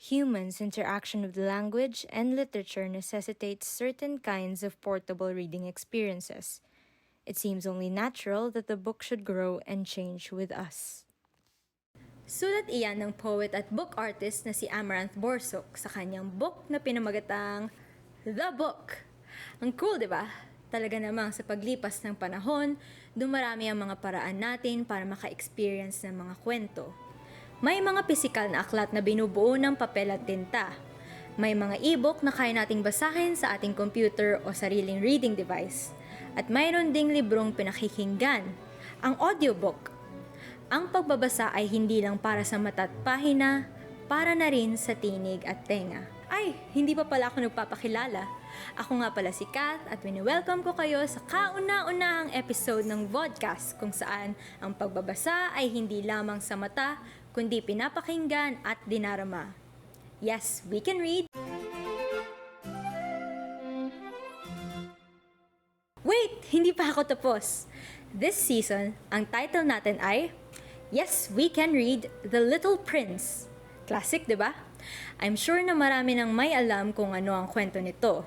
Humans' interaction with language and literature necessitates certain kinds of portable reading experiences. It seems only natural that the book should grow and change with us. Sulat iyan ng poet at book artist na si Amaranth Borsuk sa kanyang book na pinamagatang The Book. Ang cool, di ba? Talaga namang sa paglipas ng panahon, dumarami ang mga paraan natin para maka-experience ng mga kwento. May mga pisikal na aklat na binubuo ng papel at tinta. May mga e-book na kaya nating basahin sa ating computer o sariling reading device. At mayroon ding librong pinakikinggan, ang audiobook. Ang pagbabasa ay hindi lang para sa mata at pahina, para na rin sa tinig at tenga. Ay, hindi pa pala ako nagpapakilala. Ako nga pala si Kath at wini-welcome ko kayo sa kauna-unahang episode ng vodcast kung saan ang pagbabasa ay hindi lamang sa mata, kundi pinapakinggan at dinarama. Yes, we can read! Wait! Hindi pa ako tapos! This season, ang title natin ay Yes, we can read The Little Prince. Classic, di ba? I'm sure na marami nang may alam kung ano ang kwento nito.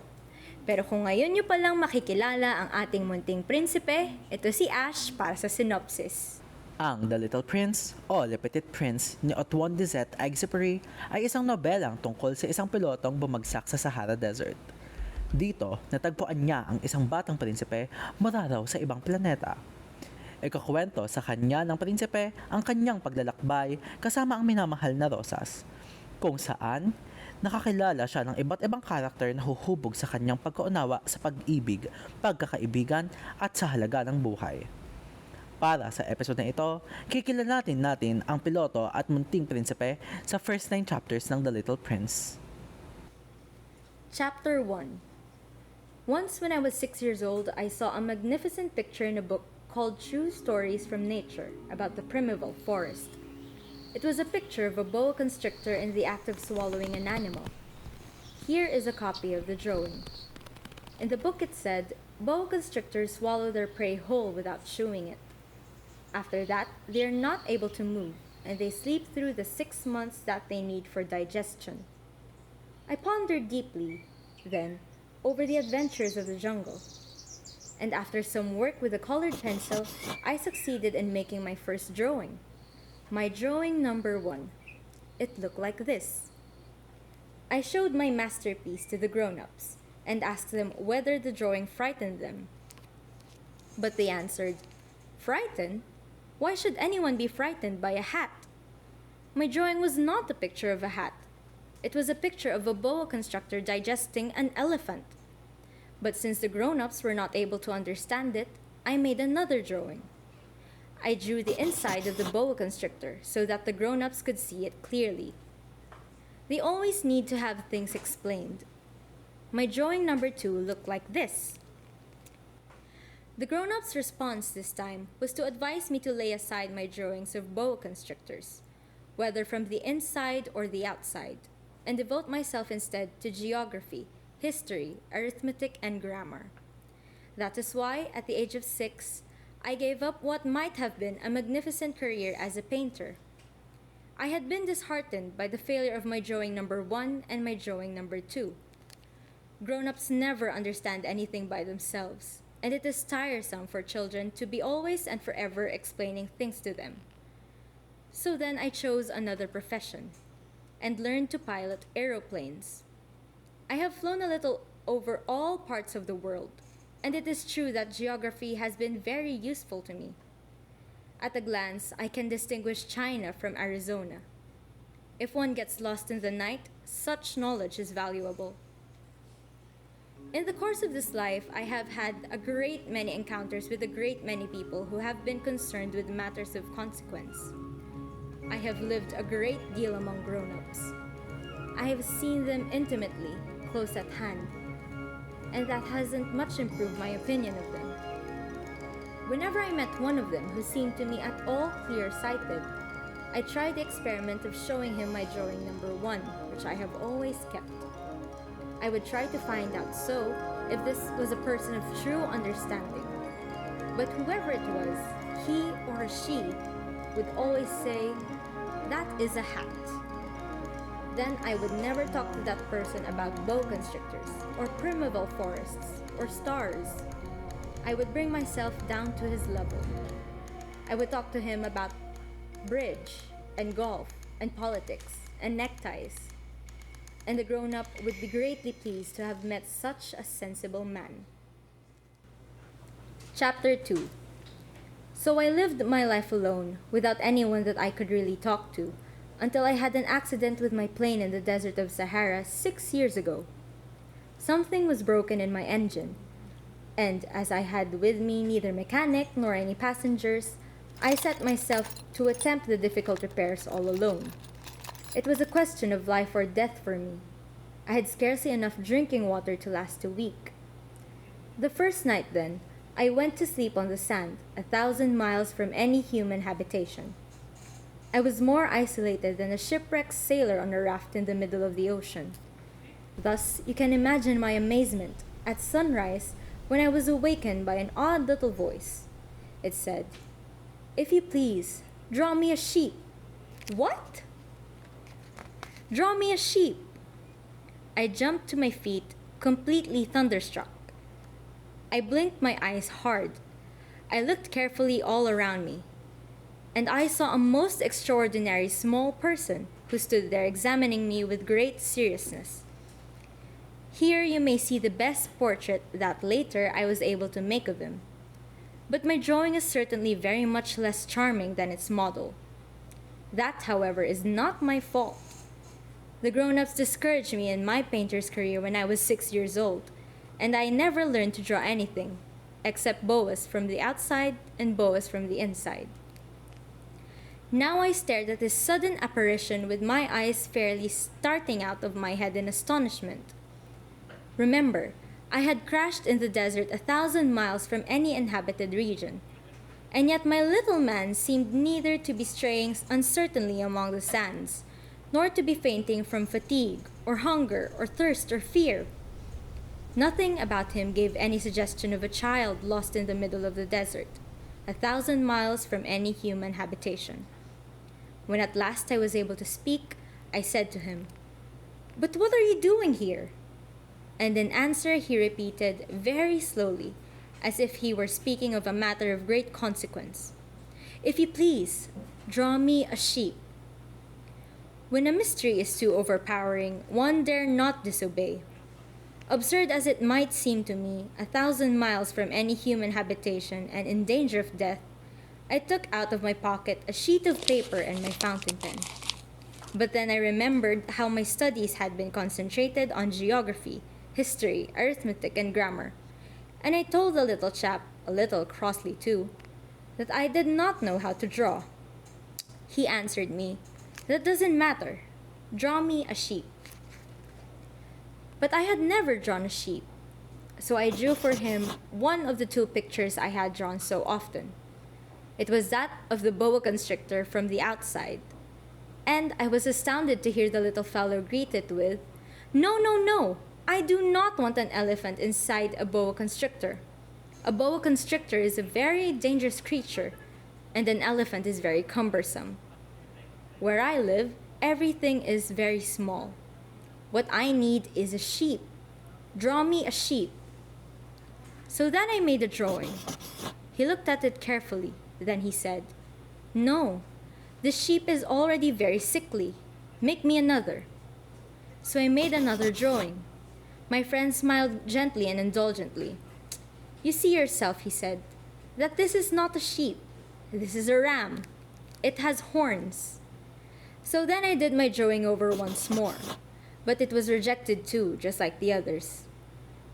Pero kung ngayon nyo palang makikilala ang ating munting prinsipe, ito si Ash para sa synopsis. Ang The Little Prince o Le Petit Prince ni Antoine de Saint-Exupéry ay isang nobelang tungkol sa isang pilotong bumagsak sa Sahara Desert. Dito, natagpuan niya ang isang batang prinsipe mula raw sa ibang planeta. Ikakwento sa kanya ng prinsipe ang kanyang paglalakbay kasama ang minamahal na rosas, kung saan nakakilala siya ng iba't ibang karakter na huhubog sa kanyang pagkaunawa sa pag-ibig, pagkakaibigan at sa halaga ng buhay. Para sa episode na ito, kikilalanin natin ang piloto at munting prinsipe sa first 9 chapters ng The Little Prince. Chapter 1. Once when I was 6 years old, I saw a magnificent picture in a book called True Stories from Nature about the primeval forest. It was a picture of a boa constrictor in the act of swallowing an animal. Here is a copy of the drawing. In the book it said, boa constrictors swallow their prey whole without chewing it. After that, they are not able to move, and they sleep through the 6 months that they need for digestion. I pondered deeply, then, over the adventures of the jungle. And after some work with a colored pencil, I succeeded in making my first drawing. My drawing number 1. It looked like this. I showed my masterpiece to the grown-ups and asked them whether the drawing frightened them. But they answered, "Frightened? Why should anyone be frightened by a hat?" My drawing was not a picture of a hat. It was a picture of a boa constrictor digesting an elephant. But since the grown-ups were not able to understand it, I made another drawing. I drew the inside of the boa constrictor so that the grown-ups could see it clearly. They always need to have things explained. My drawing number 2 looked like this. The grown-ups' response this time was to advise me to lay aside my drawings of boa constrictors, whether from the inside or the outside, and devote myself instead to geography, history, arithmetic, and grammar. That is why, at the age of 6, I gave up what might have been a magnificent career as a painter. I had been disheartened by the failure of my drawing number 1 and my drawing number 2. Grown-ups never understand anything by themselves, and it is tiresome for children to be always and forever explaining things to them. So then I chose another profession, and learned to pilot aeroplanes. I have flown a little over all parts of the world, and it is true that geography has been very useful to me. At a glance, I can distinguish China from Arizona. If one gets lost in the night, such knowledge is valuable. In the course of this life, I have had a great many encounters with a great many people who have been concerned with matters of consequence. I have lived a great deal among grown-ups. I have seen them intimately, close at hand, and that hasn't much improved my opinion of them. Whenever I met one of them who seemed to me at all clear-sighted, I tried the experiment of showing him my drawing number 1, which I have always kept. I would try to find out if this was a person of true understanding. But whoever it was, he or she would always say, "That is a hat." Then I would never talk to that person about boa constrictors, or primeval forests, or stars. I would bring myself down to his level. I would talk to him about bridge, and golf, and politics, and neckties. And the grown-up would be greatly pleased to have met such a sensible man. Chapter 2. So I lived my life alone, without anyone that I could really talk to, until I had an accident with my plane in the desert of Sahara 6 years ago. Something was broken in my engine, and as I had with me neither mechanic nor any passengers, I set myself to attempt the difficult repairs all alone. It was a question of life or death for me. I had scarcely enough drinking water to last a week. The first night, then, I went to sleep on the sand, 1,000 miles from any human habitation. I was more isolated than a shipwrecked sailor on a raft in the middle of the ocean. Thus, you can imagine my amazement at sunrise when I was awakened by an odd little voice. It said, "If you please, draw me a sheep." What? Draw me a sheep. I jumped to my feet, completely thunderstruck. I blinked my eyes hard. I looked carefully all around me, and I saw a most extraordinary small person who stood there examining me with great seriousness. Here you may see the best portrait that later I was able to make of him. But my drawing is certainly very much less charming than its model. That, however, is not my fault. The grown-ups discouraged me in my painter's career when I was 6 years old, and I never learned to draw anything, except boas from the outside and boas from the inside. Now I stared at this sudden apparition with my eyes fairly starting out of my head in astonishment. Remember, I had crashed in the desert 1,000 miles from any inhabited region, and yet my little man seemed neither to be straying uncertainly among the sands, nor to be fainting from fatigue, or hunger, or thirst, or fear. Nothing about him gave any suggestion of a child lost in the middle of the desert, 1,000 miles from any human habitation. When at last I was able to speak, I said to him, "But what are you doing here?" And in answer he repeated very slowly, as if he were speaking of a matter of great consequence, "If you please, draw me a sheep." When a mystery is too overpowering, one dare not disobey. Absurd as it might seem to me, 1,000 miles from any human habitation and in danger of death, I took out of my pocket a sheet of paper and my fountain pen. But then I remembered how my studies had been concentrated on geography, history, arithmetic, and grammar, and I told the little chap, a little crossly too, that I did not know how to draw. He answered me, "That doesn't matter. Draw me a sheep." But I had never drawn a sheep, so I drew for him one of the two pictures I had drawn so often. It was that of the boa constrictor from the outside, and I was astounded to hear the little fellow greet it with, "No, no, no! I do not want an elephant inside a boa constrictor. A boa constrictor is a very dangerous creature, and an elephant is very cumbersome. Where I live, everything is very small. What I need is a sheep. Draw me a sheep." So then I made a drawing. He looked at it carefully. Then he said, "No, the sheep is already very sickly. Make me another." So I made another drawing. My friend smiled gently and indulgently. "You see yourself," he said, "that this is not a sheep. This is a ram. It has horns." So then I did my drawing over once more, but it was rejected too, just like the others.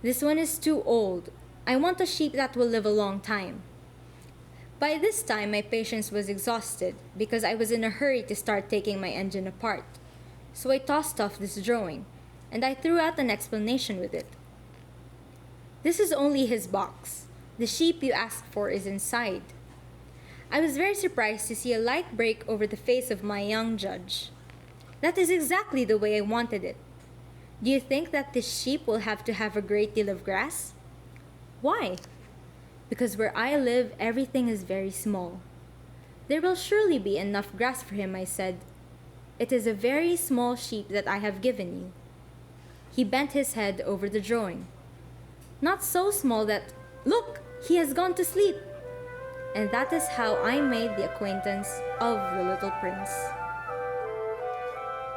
"This one is too old. I want a sheep that will live a long time." By this time, my patience was exhausted because I was in a hurry to start taking my engine apart. So I tossed off this drawing, and I threw out an explanation with it. "This is only his box. The sheep you asked for is inside." I was very surprised to see a light break over the face of my young judge. "That is exactly the way I wanted it. Do you think that this sheep will have to have a great deal of grass?" "Why?" "Because where I live, everything is very small." "There will surely be enough grass for him," I said. It is a very small sheep that I have given you." He bent his head over the drawing. "Not so small that, look, he has gone to sleep." And that is how I made the acquaintance of the little prince.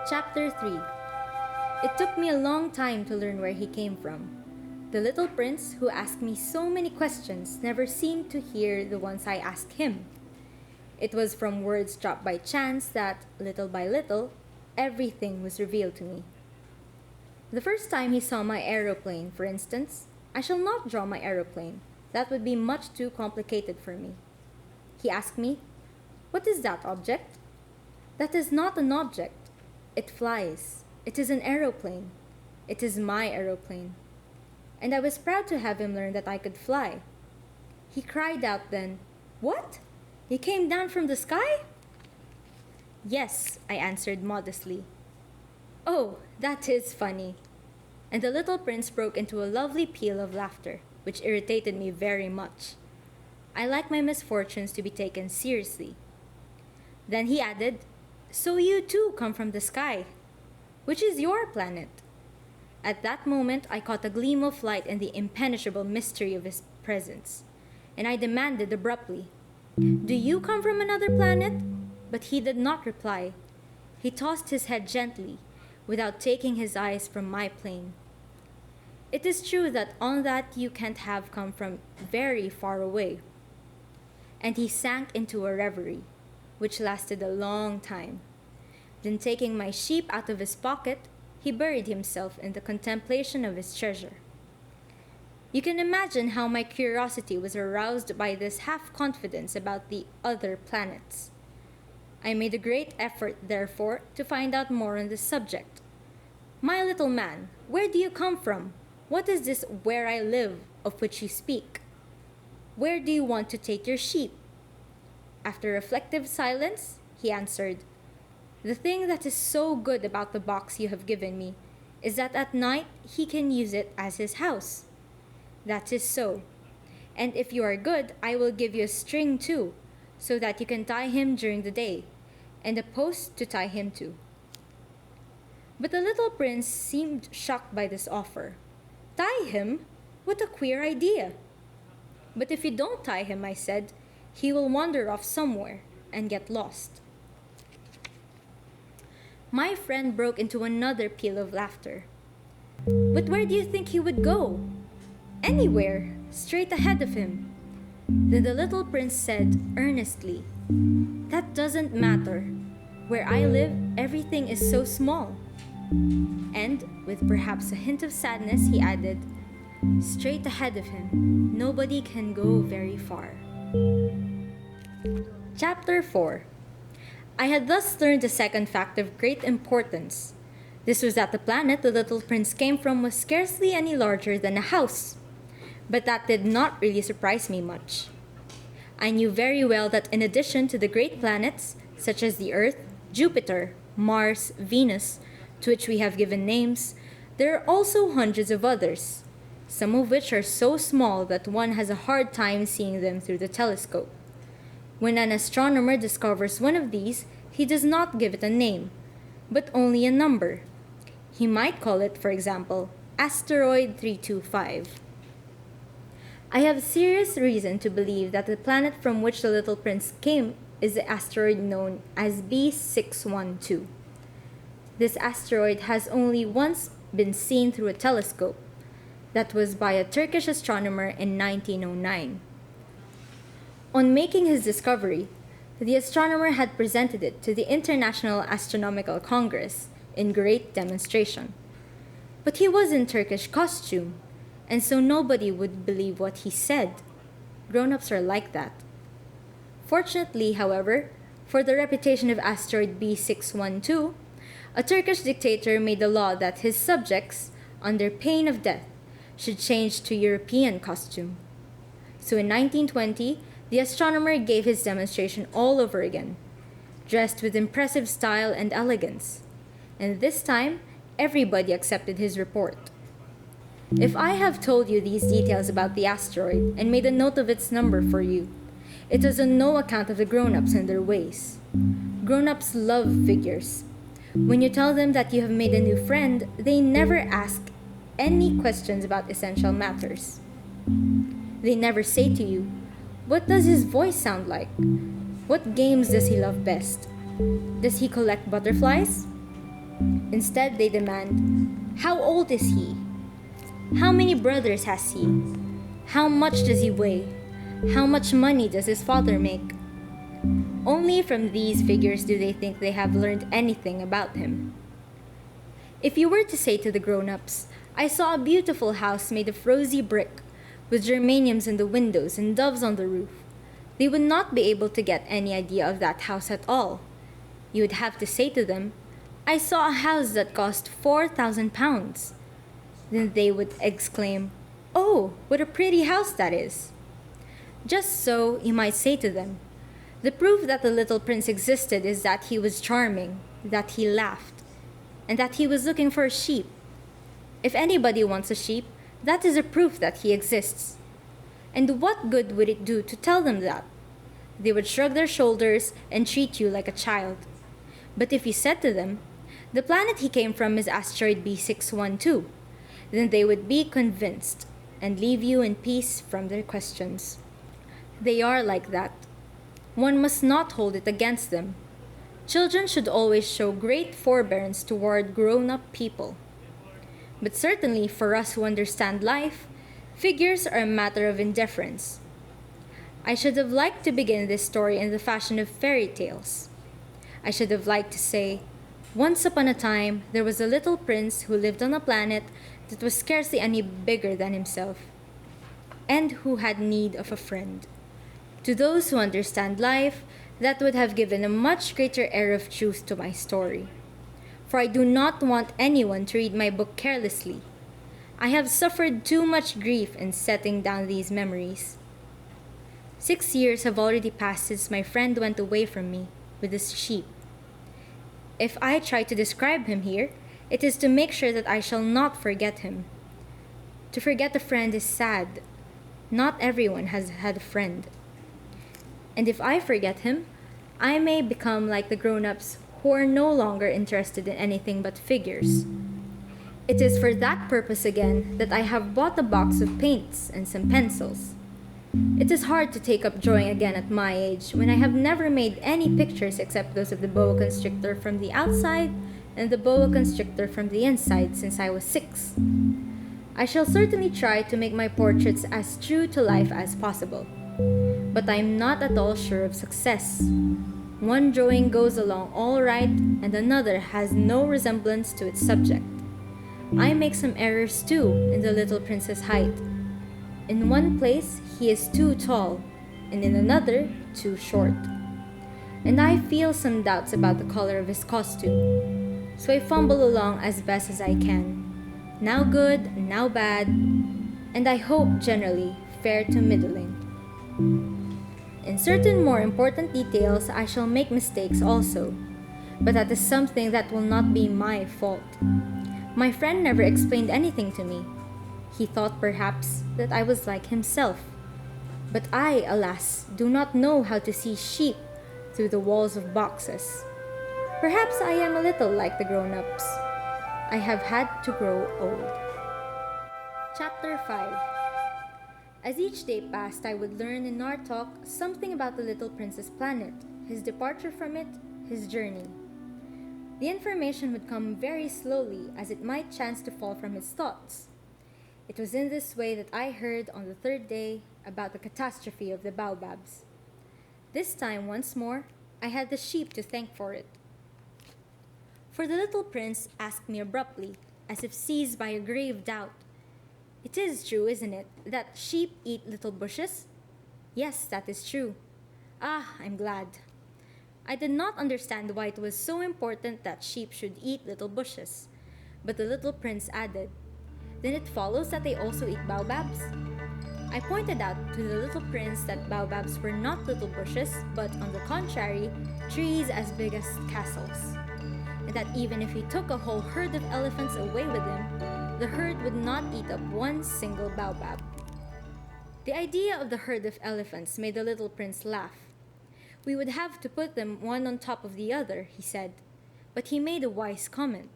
Chapter 3. It took me a long time to learn where he came from. The little prince, who asked me so many questions, never seemed to hear the ones I asked him. It was from words dropped by chance that, little by little, everything was revealed to me. The first time he saw my aeroplane, for instance, I shall not draw my aeroplane. That would be much too complicated for me. He asked me, "What is that object?" "That is not an object. It flies. It is an aeroplane. It is my aeroplane." And I was proud to have him learn that I could fly. He cried out then, "What? You came down from the sky?" "Yes," I answered modestly. "Oh, that is funny." And the little prince broke into a lovely peal of laughter, which irritated me very much. I like my misfortunes to be taken seriously. Then he added, "So you too come from the sky. Which is your planet?" At that moment, I caught a gleam of light in the impenetrable mystery of his presence, and I demanded abruptly, "Do you come from another planet?" But he did not reply. He tossed his head gently, without taking his eyes from my plane. It is true that on that you can't have come from very far away. And he sank into a reverie, which lasted a long time. Then taking my sheep out of his pocket, he buried himself in the contemplation of his treasure. You can imagine how my curiosity was aroused by this half-confidence about the other planets. I made a great effort, therefore, to find out more on this subject. "My little man, where do you come from? What is this 'where I live' of which you speak? Where do you want to take your sheep?" After reflective silence, he answered, "The thing that is so good about the box you have given me is that at night he can use it as his house." "That is so. And if you are good, I will give you a string too, so that you can tie him during the day, and a post to tie him to." But the little prince seemed shocked by this offer. "Tie him? What a queer idea!" "But if you don't tie him," I said, "he will wander off somewhere and get lost." My friend broke into another peal of laughter. "But where do you think he would go?" "Anywhere, straight ahead of him." Then the little prince said earnestly, "That doesn't matter. Where I live, everything is so small." And, with perhaps a hint of sadness, he added, "Straight ahead of him, nobody can go very far." Chapter 4. I had thus learned a second fact of great importance. This was that the planet the little prince came from was scarcely any larger than a house. But that did not really surprise me much. I knew very well that in addition to the great planets, such as the Earth, Jupiter, Mars, Venus, to which we have given names, there are also hundreds of others, some of which are so small that one has a hard time seeing them through the telescope. When an astronomer discovers one of these, he does not give it a name, but only a number. He might call it, for example, Asteroid 325. I have serious reason to believe that the planet from which the little prince came is the asteroid known as B612. This asteroid has only once been seen through a telescope. That was by a Turkish astronomer in 1909. On making his discovery, the astronomer had presented it to the International Astronomical Congress in great demonstration. But he was in Turkish costume, and so nobody would believe what he said. Grown-ups are like that. Fortunately, however, for the reputation of asteroid B612, a Turkish dictator made a law that his subjects, under pain of death, should change to European costume. So in 1920, the astronomer gave his demonstration all over again, dressed with impressive style and elegance. And this time, everybody accepted his report. If I have told you these details about the asteroid and made a note of its number for you, it is on no account of the grown-ups and their ways. Grown-ups love figures. When you tell them that you have made a new friend, they never ask any questions about essential matters. They never say to you, "What does his voice sound like? What games does he love best? Does he collect butterflies?" Instead, they demand, "How old is he? How many brothers has he? How much does he weigh? How much money does his father make?" Only from these figures do they think they have learned anything about him. If you were to say to the grown-ups, "I saw a beautiful house made of rosy brick, with geraniums in the windows and doves on the roof," they would not be able to get any idea of that house at all. You would have to say to them, "I saw a house that cost 4,000 pounds. Then they would exclaim, "Oh, what a pretty house that is." Just so, you might say to them, "The proof that the little prince existed is that he was charming, that he laughed, and that he was looking for a sheep. If anybody wants a sheep, that is a proof that he exists." And what good would it do to tell them that? They would shrug their shoulders and treat you like a child. But if you said to them, "The planet he came from is asteroid B612, then they would be convinced and leave you in peace from their questions. They are like that. One must not hold it against them. Children should always show great forbearance toward grown-up people. But certainly for us who understand life, figures are a matter of indifference. I should have liked to begin this story in the fashion of fairy tales. I should have liked to say, "Once upon a time, there was a little prince who lived on a planet that was scarcely any bigger than himself, and who had need of a friend." To those who understand life, that would have given a much greater air of truth to my story. For I do not want anyone to read my book carelessly. I have suffered too much grief in setting down these memories. 6 years have already passed since my friend went away from me with his sheep. If I try to describe him here, it is to make sure that I shall not forget him. To forget a friend is sad. Not everyone has had a friend. And if I forget him, I may become like the grown-ups who are no longer interested in anything but figures. It is for that purpose again that I have bought a box of paints and some pencils. It is hard to take up drawing again at my age when I have never made any pictures except those of the boa constrictor from the outside and the boa constrictor from the inside since I was 6. I shall certainly try to make my portraits as true to life as possible. But I am not at all sure of success. One drawing goes along all right and another has no resemblance to its subject. I make some errors too in the little prince's height. In one place he is too tall, and in another too short. And I feel some doubts about the color of his costume, so I fumble along as best as I can. Now good, now bad, and I hope generally fair to middling. In certain more important details, I shall make mistakes also, but that is something that will not be my fault. My friend never explained anything to me. He thought perhaps that I was like himself. But I, alas, do not know how to see sheep through the walls of boxes. Perhaps I am a little like the grown-ups. I have had to grow old. Chapter 5. As each day passed, I would learn in our talk something about the little prince's planet, his departure from it, his journey. The information would come very slowly, as it might chance to fall from his thoughts. It was in this way that I heard on the 3rd day about the catastrophe of the baobabs. This time, once more, I had the sheep to thank for it. For the little prince asked me abruptly, as if seized by a grave doubt, "It is true, isn't it, that sheep eat little bushes?" "Yes, that is true." "Ah, I'm glad." I did not understand why it was so important that sheep should eat little bushes, but the little prince added, "Then it follows that they also eat baobabs?" I pointed out to the little prince that baobabs were not little bushes, but on the contrary, trees as big as castles, and that even if he took a whole herd of elephants away with him, the herd would not eat up one single baobab. The idea of the herd of elephants made the little prince laugh. "We would have to put them one on top of the other," he said. But he made a wise comment.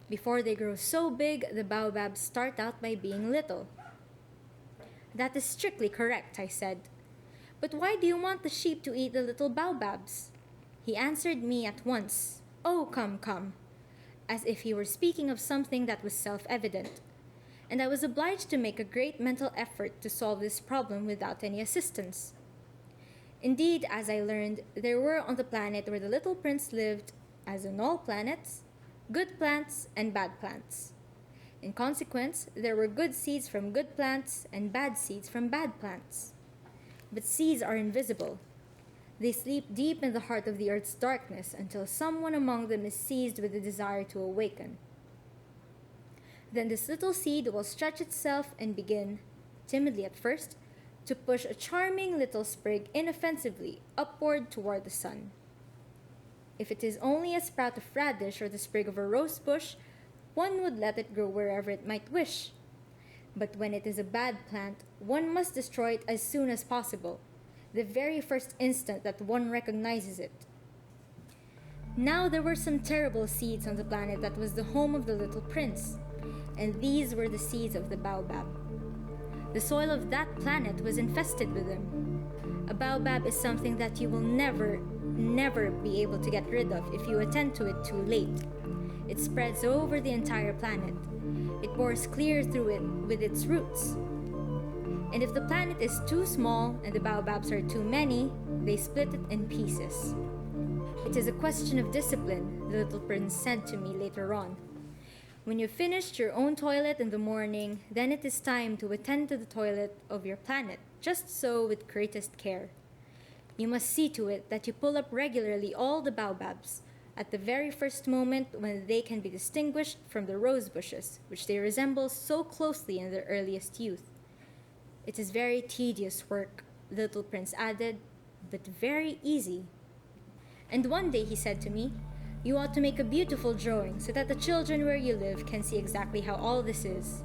Before they grow so big, the baobabs start out by being little. That is strictly correct, I said. But why do you want the sheep to eat the little baobabs? He answered me at once, "Oh, come, come," as if he were speaking of something that was self-evident. And I was obliged to make a great mental effort to solve this problem without any assistance. Indeed, as I learned, there were on the planet where the little prince lived, as on all planets, good plants and bad plants. In consequence, there were good seeds from good plants and bad seeds from bad plants. But seeds are invisible. They sleep deep in the heart of the earth's darkness until someone among them is seized with the desire to awaken. Then this little seed will stretch itself and begin, timidly at first, to push a charming little sprig inoffensively upward toward the sun. If it is only a sprout of radish or the sprig of a rose bush, one would let it grow wherever it might wish. But when it is a bad plant, one must destroy it as soon as possible, the very first instant that one recognizes it. Now there were some terrible seeds on the planet that was the home of the little prince, and these were the seeds of the baobab. The soil of that planet was infested with them. A baobab is something that you will never be able to get rid of if you attend to it too late. It spreads over the entire planet. It bores clear through it with its roots. And if the planet is too small and the baobabs are too many, they split it in pieces. It is a question of discipline, the little prince said to me later on. When you've finished your own toilet in the morning, then it is time to attend to the toilet of your planet, just so with greatest care. You must see to it that you pull up regularly all the baobabs, at the very first moment when they can be distinguished from the rose bushes, which they resemble so closely in their earliest youth. It is very tedious work, the little prince added, but very easy. And one day he said to me, "You ought to make a beautiful drawing so that the children where you live can see exactly how all this is.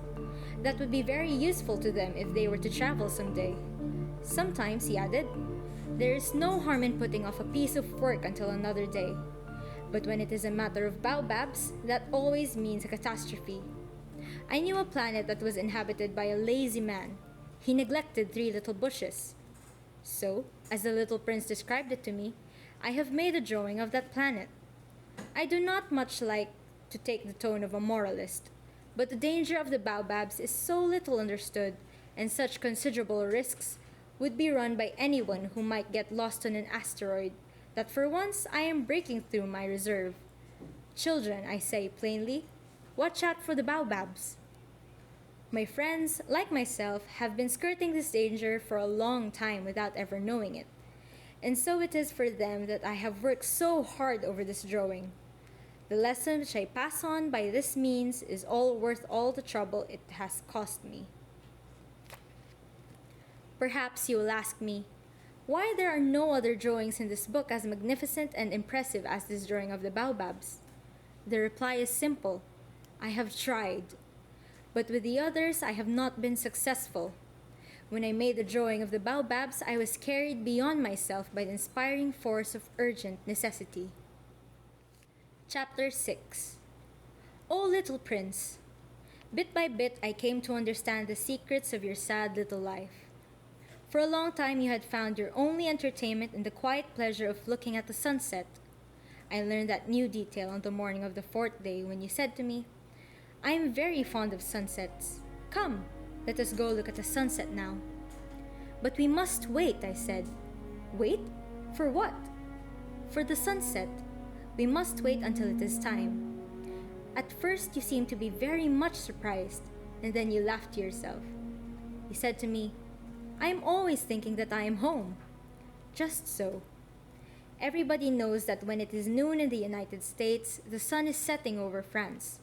That would be very useful to them if they were to travel someday. Sometimes," he added, "there is no harm in putting off a piece of work until another day. But when it is a matter of baobabs, that always means a catastrophe. I knew a planet that was inhabited by a lazy man. He neglected 3 little bushes. So, as the little prince described it to me, I have made a drawing of that planet. I do not much like to take the tone of a moralist, but the danger of the baobabs is so little understood, and such considerable risks would be run by anyone who might get lost on an asteroid, that for once I am breaking through my reserve. Children, I say plainly, watch out for the baobabs." My friends, like myself, have been skirting this danger for a long time without ever knowing it. And so it is for them that I have worked so hard over this drawing. The lesson which I pass on by this means is all worth all the trouble it has cost me. Perhaps you will ask me, why there are no other drawings in this book as magnificent and impressive as this drawing of the baobabs? The reply is simple. I have tried. But with the others, I have not been successful. When I made the drawing of the baobabs, I was carried beyond myself by the inspiring force of urgent necessity. Chapter 6. O little prince, bit by bit I came to understand the secrets of your sad little life. For a long time you had found your only entertainment in the quiet pleasure of looking at the sunset. I learned that new detail on the morning of the 4th day when you said to me, "I am very fond of sunsets. Come, let us go look at the sunset now." "But we must wait," I said. "Wait? For what?" "For the sunset. We must wait until it is time." At first you seemed to be very much surprised, and then you laughed to yourself. You said to me, "I am always thinking that I am home." Just so. Everybody knows that when it is noon in the United States, the sun is setting over France.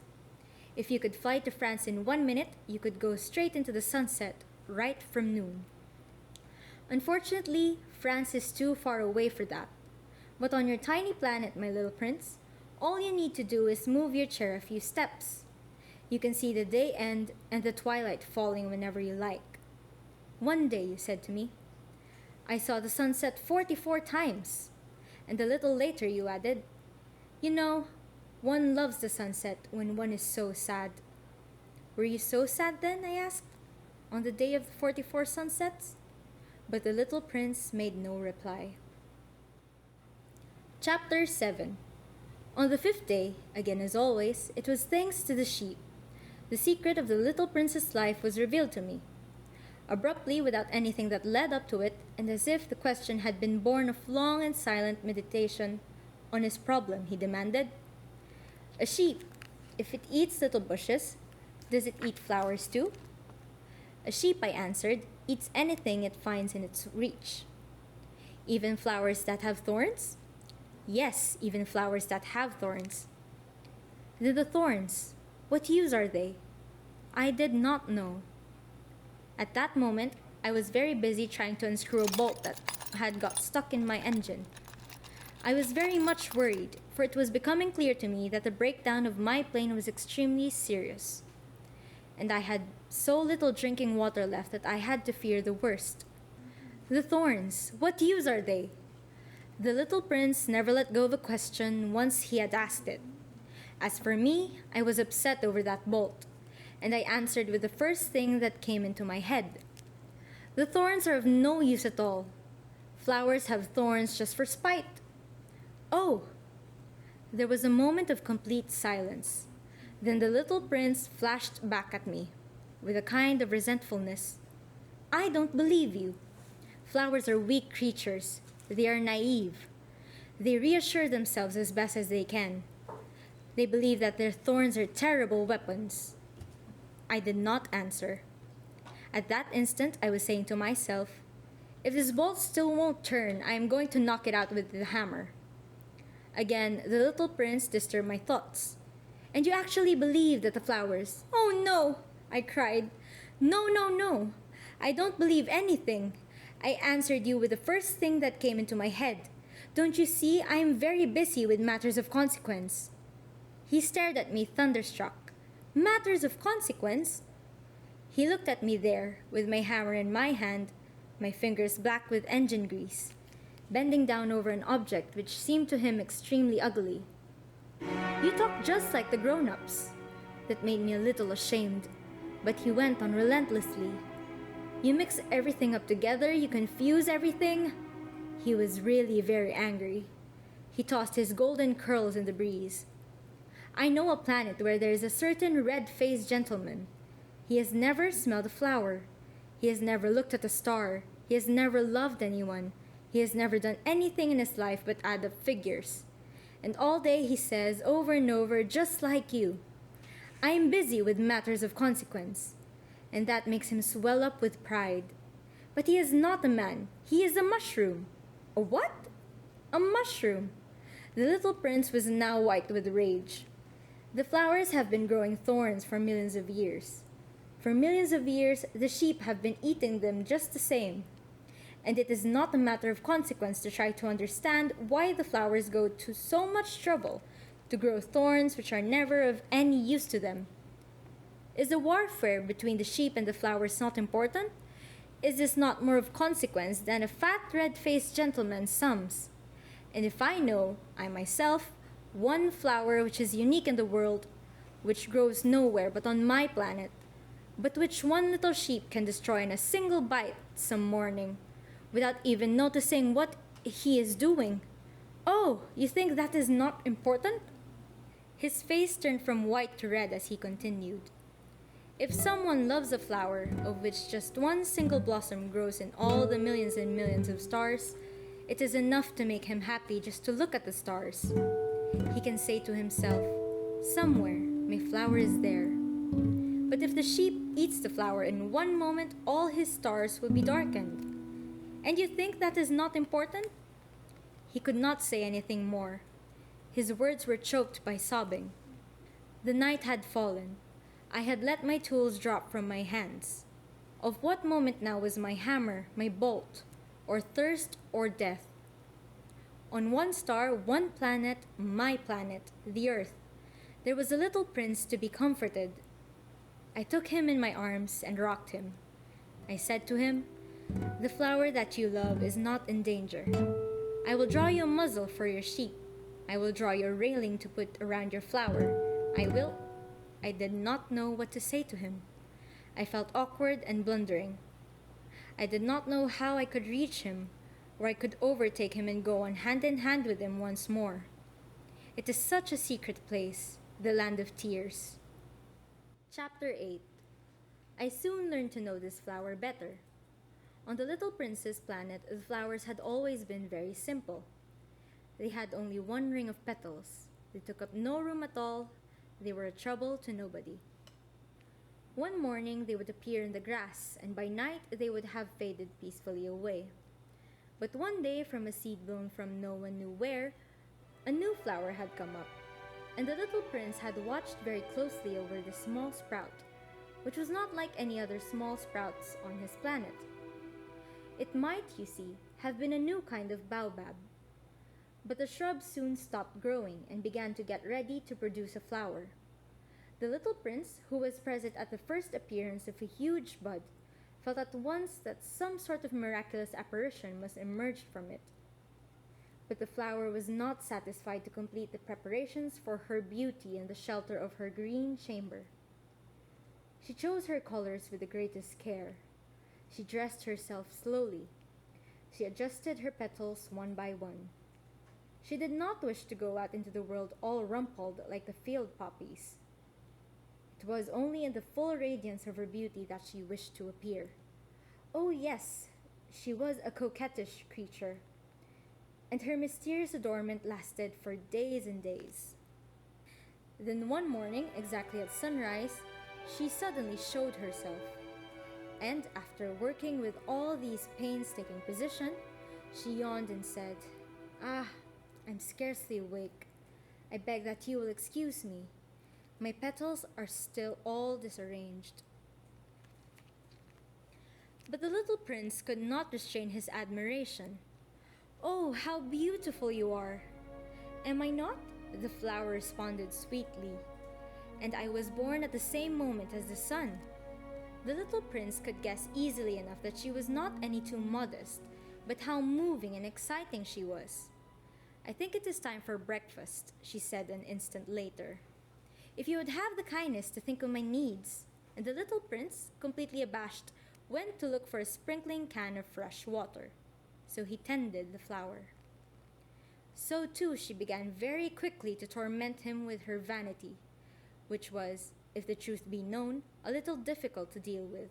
If you could fly to France in 1 minute, you could go straight into the sunset, right from noon. Unfortunately, France is too far away for that. But on your tiny planet, my little prince, all you need to do is move your chair a few steps. You can see the day end and the twilight falling whenever you like. One day, you said to me, "I saw the sunset 44 times. And a little later you added, "You know, One loves the sunset when one is so sad. Were you so sad then, I asked, on the day of the 44 sunsets? But the little prince made no reply. Chapter 7. On the 5th day, again as always, it was thanks to the sheep. The secret of the little prince's life was revealed to me. Abruptly, without anything that led up to it, and as if the question had been born of long and silent meditation on his problem, he demanded, "A sheep, if it eats little bushes, does it eat flowers too?" "A sheep," I answered, "eats anything it finds in its reach." "Even flowers that have thorns?" "Yes, even flowers that have thorns." "Then the thorns, what use are they?" I did not know. At that moment, I was very busy trying to unscrew a bolt that had got stuck in my engine. I was very much worried, for it was becoming clear to me that the breakdown of my plane was extremely serious. And I had so little drinking water left that I had to fear the worst. "The thorns, what use are they?" The little prince never let go of a question once he had asked it. As for me, I was upset over that bolt, and I answered with the first thing that came into my head. "The thorns are of no use at all. Flowers have thorns just for spite." "Oh!" There was a moment of complete silence. Then the little prince flashed back at me, with a kind of resentfulness. "I don't believe you. Flowers are weak creatures. They are naive. They reassure themselves as best as they can. They believe that their thorns are terrible weapons." I did not answer. At that instant, I was saying to myself, "If this bolt still won't turn, I am going to knock it out with the hammer." Again, the little prince disturbed my thoughts. "And you actually believe that the flowers—" "Oh no!" I cried. "No, no, no! I don't believe anything. I answered you with the first thing that came into my head. Don't you see, I am very busy with matters of consequence." He stared at me thunderstruck. "Matters of consequence?" He looked at me there, with my hammer in my hand, my fingers black with engine grease, bending down over an object which seemed to him extremely ugly. "You talk just like the grown-ups." That made me a little ashamed, but he went on relentlessly. "You mix everything up together, you confuse everything." He was really very angry. He tossed his golden curls in the breeze. "I know a planet where there is a certain red-faced gentleman. He has never smelled a flower. He has never looked at a star. He has never loved anyone. He has never done anything in his life but add up figures. And all day he says over and over, just like you, 'I am busy with matters of consequence.' And that makes him swell up with pride. But he is not a man. He is a mushroom." "A what?" "A mushroom." The little prince was now white with rage. "The flowers have been growing thorns for millions of years. For millions of years, the sheep have been eating them just the same. And it is not a matter of consequence to try to understand why the flowers go to so much trouble to grow thorns which are never of any use to them. Is the warfare between the sheep and the flowers not important? Is this not more of consequence than a fat red-faced gentleman's sums? And if I know, I myself, one flower which is unique in the world, which grows nowhere but on my planet, but which one little sheep can destroy in a single bite some morning, without even noticing what he is doing. Oh, you think that is not important?" His face turned from white to red as he continued. "If someone loves a flower, of which just one single blossom grows in all the millions and millions of stars, it is enough to make him happy just to look at the stars. He can say to himself, 'Somewhere, my flower is there.' But if the sheep eats the flower in one moment, all his stars will be darkened. And you think that is not important?" He could not say anything more. His words were choked by sobbing. The night had fallen. I had let my tools drop from my hands. Of what moment now was my hammer, my bolt, or thirst or death? On one star, one planet, my planet, the Earth, there was a little prince to be comforted. I took him in my arms and rocked him. I said to him, "The flower that you love is not in danger. I will draw you a muzzle for your sheep. I will draw your railing to put around your flower. I will. I did not know what to say to him. I felt awkward and blundering. I did not know how I could reach him, or I could overtake him and go on hand in hand with him once more. It is such a secret place, the land of tears. Chapter 8. I soon learned to know this flower better. On the little prince's planet, the flowers had always been very simple. They had only one ring of petals. They took up no room at all. They were a trouble to nobody. One morning they would appear in the grass, and by night they would have faded peacefully away. But one day, from a seed blown from no one knew where, a new flower had come up, and the little prince had watched very closely over the small sprout, which was not like any other small sprouts on his planet. It might, you see, have been a new kind of baobab. But the shrub soon stopped growing and began to get ready to produce a flower. The little prince, who was present at the first appearance of a huge bud, felt at once that some sort of miraculous apparition must emerge from it. But the flower was not satisfied to complete the preparations for her beauty in the shelter of her green chamber. She chose her colors with the greatest care. She dressed herself slowly. She adjusted her petals one by one. She did not wish to go out into the world all rumpled like the field poppies. It was only in the full radiance of her beauty that she wished to appear. Oh yes, she was a coquettish creature, and her mysterious adornment lasted for days and days. Then one morning, exactly at sunrise, she suddenly showed herself. And after working with all these painstaking positions, she yawned and said, I'm scarcely awake. I beg that you will excuse me. My petals are still all disarranged. But the little prince could not restrain his admiration. Oh, how beautiful you are! Am I not? The flower responded sweetly. And I was born at the same moment as the sun. The little prince could guess easily enough that she was not any too modest, but how moving and exciting she was. I think it is time for breakfast, she said an instant later. If you would have the kindness to think of my needs. And the little prince, completely abashed, went to look for a sprinkling can of fresh water. So he tended the flower. So too she began very quickly to torment him with her vanity, which was, if the truth be known, a little difficult to deal with.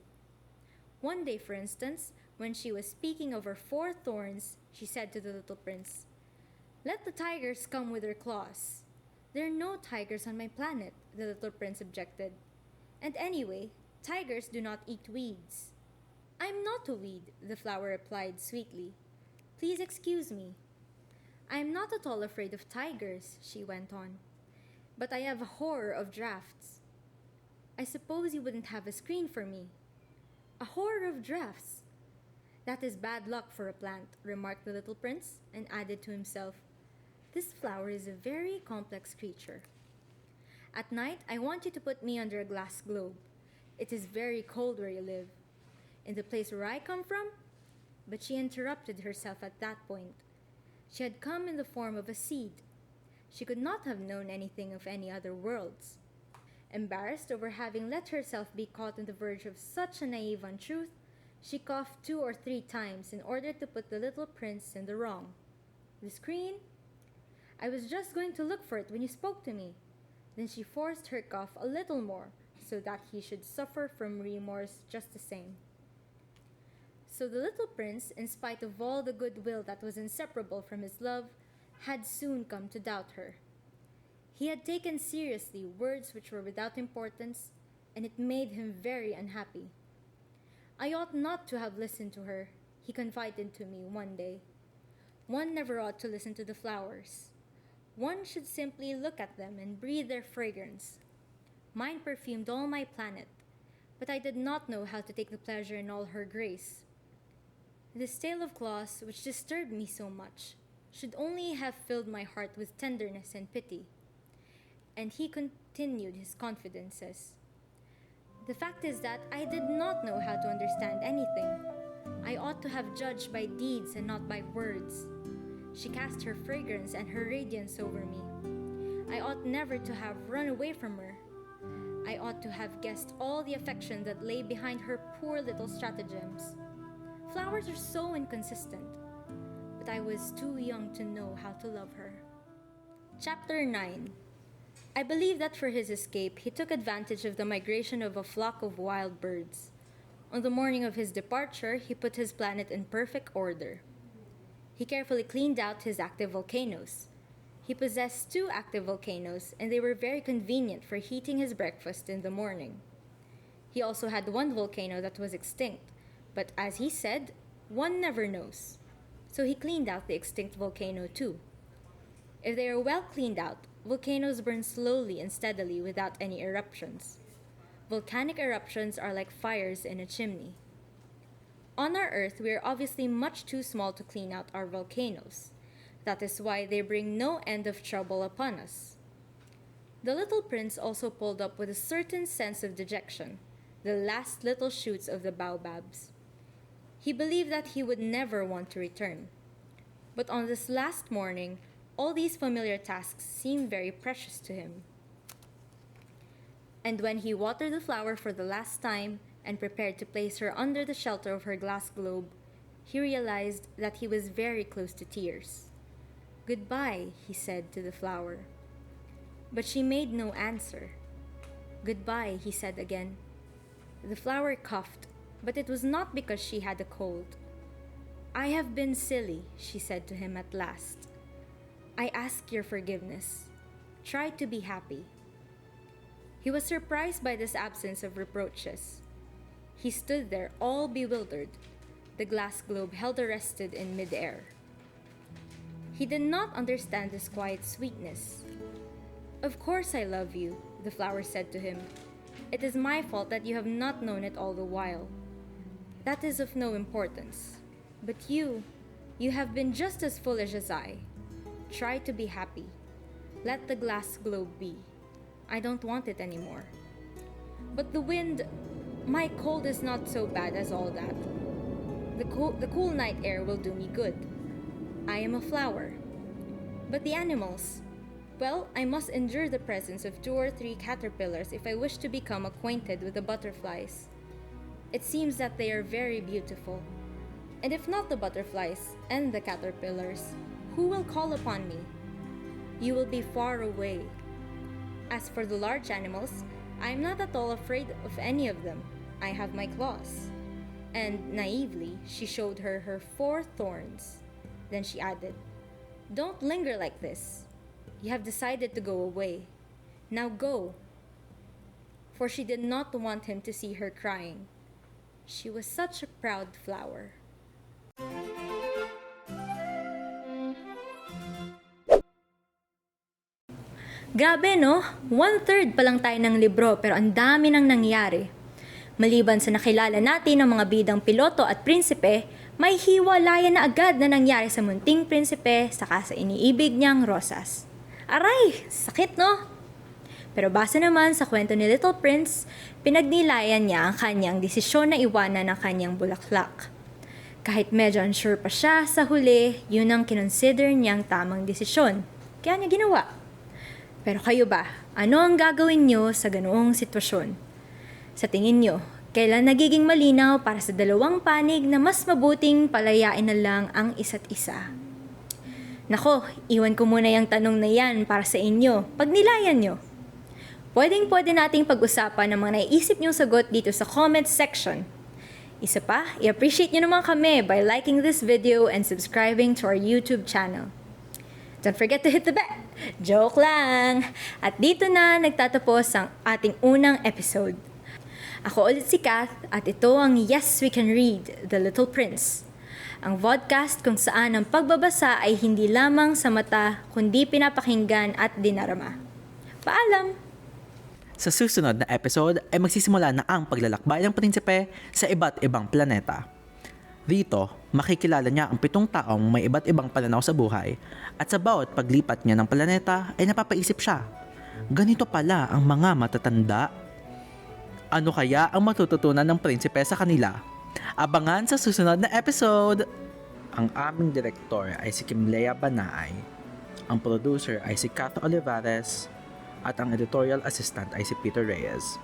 One day, for instance, when she was speaking of her 4 thorns, she said to the little prince, "Let the tigers come with their claws." "There are no tigers on my planet," the little prince objected. "And anyway, tigers do not eat weeds." "I'm not a weed," the flower replied sweetly. "Please excuse me." "I am not at all afraid of tigers," she went on, "but I have a horror of drafts." "I suppose you wouldn't have a screen for me." "A horror of drafts? That is bad luck for a plant," remarked the little prince, and added to himself, "This flower is a very complex creature. At night, I want you to put me under a glass globe. It is very cold where you live. In the place where I come from—" But she interrupted herself at that point. She had come in the form of a seed. She could not have known anything of any other worlds. Embarrassed over having let herself be caught on the verge of such a naive untruth, she coughed 2 or 3 times in order to put the little prince in the wrong. "The screen? I was just going to look for it when you spoke to me." Then she forced her cough a little more, so that he should suffer from remorse just the same. So the little prince, in spite of all the goodwill that was inseparable from his love, had soon come to doubt her. He had taken seriously words which were without importance, and it made him very unhappy. "I ought not to have listened to her," he confided to me one day. "One never ought to listen to the flowers. One should simply look at them and breathe their fragrance. Mine perfumed all my planet, but I did not know how to take the pleasure in all her grace. This tale of claws, which disturbed me so much, should only have filled my heart with tenderness and pity." And he continued his confidences. "The fact is that I did not know how to understand anything. I ought to have judged by deeds and not by words. She cast her fragrance and her radiance over me. I ought never to have run away from her. I ought to have guessed all the affection that lay behind her poor little stratagems. Flowers are so inconsistent, but I was too young to know how to love her. Chapter 9. I believe that for his escape, he took advantage of the migration of a flock of wild birds. On the morning of his departure, he put his planet in perfect order. He carefully cleaned out his active volcanoes. He possessed 2 active volcanoes, and they were very convenient for heating his breakfast in the morning. He also had 1 volcano that was extinct, but as he said, one never knows. So he cleaned out the extinct volcano too. If they are well cleaned out, volcanoes burn slowly and steadily without any eruptions. Volcanic eruptions are like fires in a chimney. On our Earth, we are obviously much too small to clean out our volcanoes. That is why they bring no end of trouble upon us. The little prince also pulled up with a certain sense of dejection, the last little shoots of the baobabs. He believed that he would never want to return. But on this last morning, all these familiar tasks seemed very precious to him. And when he watered the flower for the last time and prepared to place her under the shelter of her glass globe, he realized that he was very close to tears. "Goodbye," he said to the flower. But she made no answer. "Goodbye," he said again. The flower coughed, but it was not because she had a cold. "I have been silly," she said to him at last. "I ask your forgiveness. Try to be happy." He was surprised by this absence of reproaches. He stood there all bewildered, the glass globe held arrested in mid-air. He did not understand this quiet sweetness. "Of course I love you," the flower said to him. "It is my fault that you have not known it all the while. That is of no importance. But you have been just as foolish as I. Try to be happy. Let the glass globe be. I don't want it anymore. But the wind, my cold is not so bad as all that. The cool night air will do me good. I am a flower. But the animals, well, I must endure the presence of 2 or 3 caterpillars if I wish to become acquainted with the butterflies. It seems that they are very beautiful. And if not the butterflies and the caterpillars, who will call upon me? You will be far away. As for the large animals, I am not at all afraid of any of them. I have my claws." And naively, she showed her 4 thorns. Then she added, "Don't linger like this. You have decided to go away. Now go." For she did not want him to see her crying. She was such a proud flower. Grabe no? 1/3 pa lang tayo ng libro pero ang dami nang nangyari. Maliban sa nakilala natin ng mga bidang piloto at prinsipe, may hiwalayan na agad na nangyari sa munting prinsipe saka sa iniibig niyang rosas. Aray! Sakit no? Pero base naman sa kwento ni Little Prince, pinagnilayan niya ang kanyang desisyon na iwanan ang kanyang bulaklak. Kahit medyo unsure pa siya sa huli, yun ang kinonsider niyang tamang desisyon. Kaya niya ginawa. Pero kayo ba, ano ang gagawin niyo sa ganoong sitwasyon? Sa tingin niyo, kailan nagiging malinaw para sa dalawang panig na mas mabuting palayain na lang ang isa't isa? Nako, iwan ko muna yung tanong na yan para sa inyo. Pagnilayan nyo. Pwede nating pag-usapan ang mga naiisip nyong sagot dito sa comment section. Isa pa, i-appreciate nyo naman kami by liking this video and subscribing to our YouTube channel. Don't forget to hit the bell. Joke lang! At dito na nagtatapos ang ating unang episode. Ako ulit si Kath at ito ang Yes We Can Read, The Little Prince. Ang vodcast kung saan ang pagbabasa ay hindi lamang sa mata kundi pinapakinggan at dinarama. Paalam! Sa susunod na episode ay magsisimula na ang paglalakbay ng prinsipe sa iba't ibang planeta. Dito, makikilala niya ang 7 taong may iba't ibang pananaw sa buhay at sa bawat paglipat niya ng planeta ay napapaisip siya. Ganito pala ang mga matatanda. Ano kaya ang matututunan ng prinsipe sa kanila? Abangan sa susunod na episode! Ang aming direktor ay si Kimlea Banaay, ang producer ay si Kath Olivares, at ang editorial assistant ay si Peter Reyes.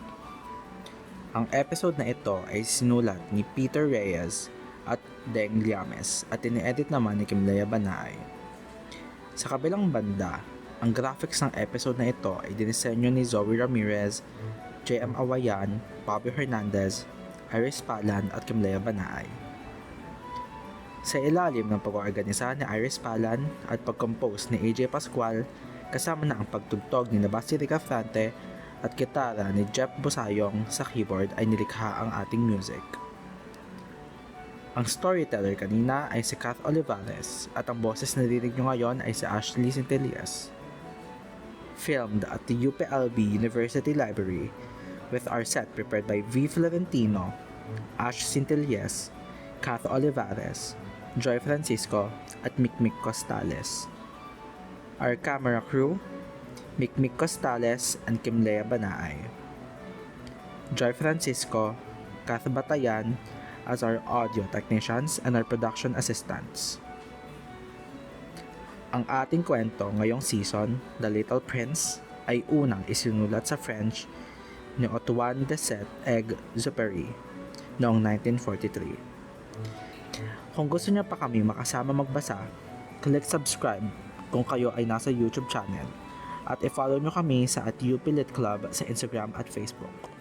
Ang episode na ito ay sinulat ni Peter Reyes at Deng Liames at ini-edit naman ni Kimlea Banaay. Sa kabilang banda, ang graphics ng episode na ito ay dinisenyo ni Zoe Ramirez, J.M. Awayan, Bobby Hernandez, Iris Palan at Kimlea Banaay. Sa ilalim ng pag-oorganisa ni Iris Palan at pag-compose ni AJ Pascual, kasama na ang pagtugtog ni Basti Ricafrante at gitara ni Jeff Busayong, sa keyboard ay nilikha ang ating music. Ang storyteller kanina ay si Kath Olivares at ang boses na narinig nyo ngayon ay si Ashley Centellas. Filmed at the UPLB University Library with our set prepared by V. Florentino, Ash Centellas, Kath Olivares, Joy Francisco at Mikmik Costales. Our camera crew, Mikmik Costales and Kimlea Banaay. Joy Francisco, Kath Batayan as our audio technicians and our production assistants. Ang ating kwento ngayong season, The Little Prince, ay unang isinulat sa French ni Antoine de Saint-Exupéry noong 1943. Kung gusto niyo pa kami makasama magbasa, click subscribe kung kayo ay nasa YouTube channel at i-follow nyo kami sa @UP Lit Club sa Instagram at Facebook.